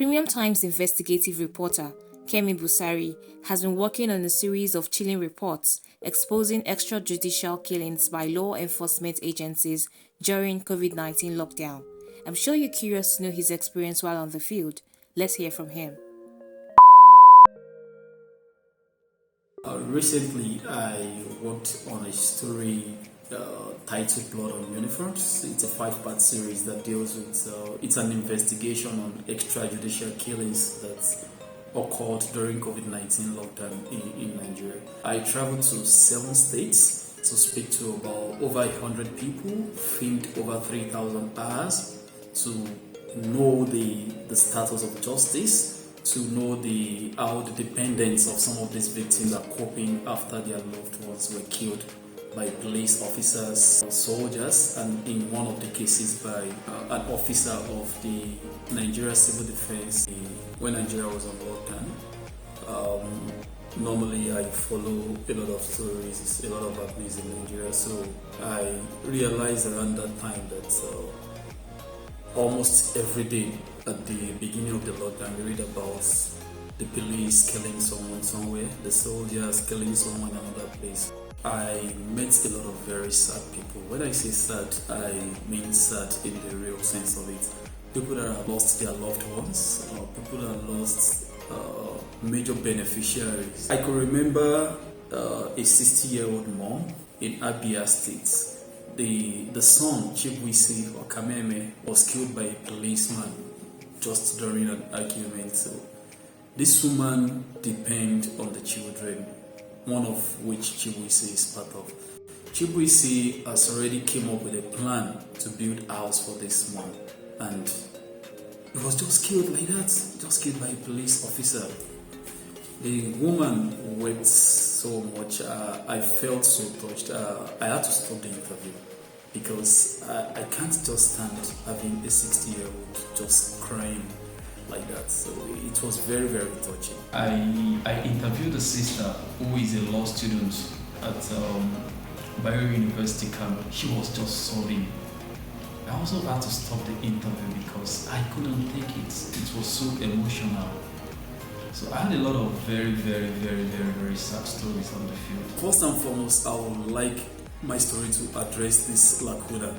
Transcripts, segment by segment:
Premium Times investigative reporter Kemi Busari has been working on a series of chilling reports exposing extrajudicial killings by law enforcement agencies during COVID-19 lockdown. I'm sure you're curious to know his experience while on the field. Let's hear from him. Recently, I worked on a story titled Blood on Uniforms. It's a 5-part series that deals with, it's an investigation on extrajudicial killings that occurred during COVID-19 lockdown in Nigeria. I traveled to 7 states to speak to about over 100 people, filmed over 3,000 hours to know the status of justice, to know how the dependents of some of these victims are coping after their loved ones were killed by police officers, soldiers, and in one of the cases by an officer of the Nigeria Civil Defense when Nigeria was on lockdown. Normally I follow a lot of stories, a lot of happenings in Nigeria, so I realized around that time that almost every day at the beginning of the lockdown, we read about the police killing someone somewhere, the soldiers killing someone in another place. I met a lot of very sad people. When I say sad, I mean sad in the real sense of it. People that have lost their loved ones, people that have lost major beneficiaries. I could remember a 60-year-old mom in Abia State. The son, Chibwisi or Kameme, was killed by a policeman just during an argument. So this woman depends on the children, one of which Chibwisi is part of. Chibwisi has already came up with a plan to build a house for this mom, and he was just killed like that, just killed by a police officer. The woman wept so much. I felt so touched. I had to stop the interview because I can't just stand having a 60-year-old just crying like that. So it was very, very touching. I interviewed a sister who is a law student at Bayero University campus. She was just sobbing. I also had to stop the interview because I couldn't take it. It was so emotional. So I had a lot of very, very, very, very, very sad stories on the field. First and foremost, I would like my story to address this lacuna.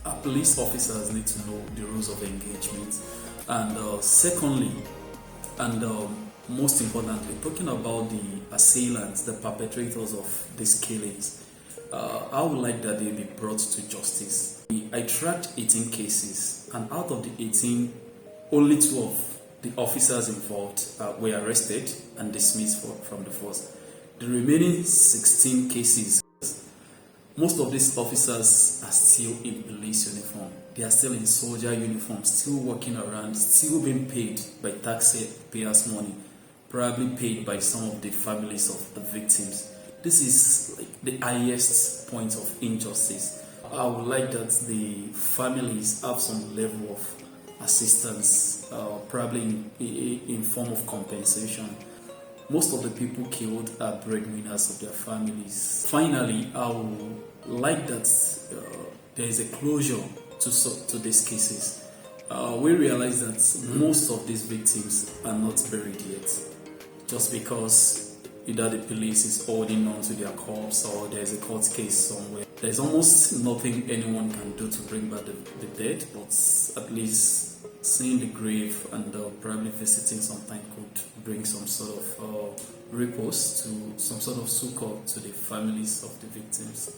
Our police officers need to know the rules of engagement. And secondly, and most importantly, talking about the assailants, the perpetrators of these killings, I would like that they be brought to justice. I tracked 18 cases, and out of the 18, only 2 of the officers involved were arrested and dismissed from the force. The remaining 16 cases, most of these officers are still in police uniform. They are still in soldier uniform, still walking around, still being paid by taxpayers' money, probably paid by some of the families of the victims. This is like the highest point of injustice. I would like that the families have some level of assistance, probably in form of compensation. Most of the people killed are breadwinners of their families. Finally, I would like that there is a closure to these cases. We realize that most of these victims are not buried yet, just because either the police is holding on to their corpse or there's a court case somewhere. There's almost nothing anyone can do to bring back the dead, but at least seeing the grave and probably visiting sometime could bring some sort of repose to some sort of succor to the families of the victims.